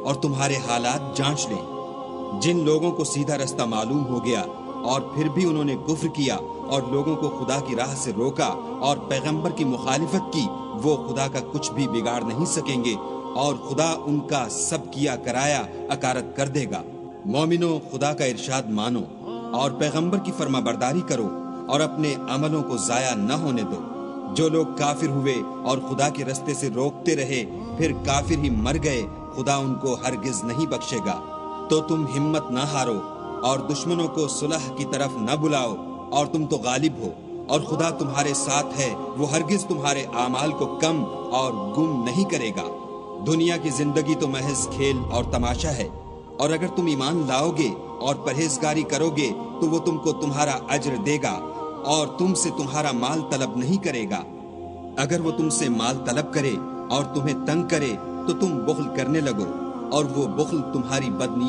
اور تمہارے حالات جانچ لیں۔ جن لوگوں کو سیدھا رستہ معلوم ہو گیا اور پھر بھی انہوں نے کفر کیا اور لوگوں کو خدا کی راہ سے روکا اور پیغمبر کی مخالفت کی، وہ خدا کا کچھ بھی بگاڑ نہیں سکیں گے اور خدا ان کا سب کیا کرایا اکارت کر دے گا۔ مومنو، خدا کا ارشاد مانو اور پیغمبر کی فرما برداری کرو اور اپنے عملوں کو ضائع نہ ہونے دو۔ جو لوگ کافر ہوئے اور خدا کے رستے سے روکتے رہے پھر کافر ہی مر گئے، خدا ان کو ہرگز نہیں بخشے گا۔ تو تم ہمت نہ ہارو اور دشمنوں کو صلح کی طرف نہ بلاؤ، اور تم تو غالب ہو اور خدا تمہارے ساتھ ہے، وہ ہرگز تمہارے اعمال کو کم اور گم نہیں کرے گا۔ دنیا کی زندگی تو محض کھیل اور تماشا ہے، اور اگر تم ایمان لاؤ گے اور پرہیزگاری کرو گے تو وہ تم کو تمہارا اجر دے گا اور تم سے تمہارا مال طلب نہیں کرے گا۔ اگر وہ تم سے مال طلب کرے اور تمہیں تنگ کرے تو تم بخل کرنے لگو، اور وہ بخل تمہاری بدنیتی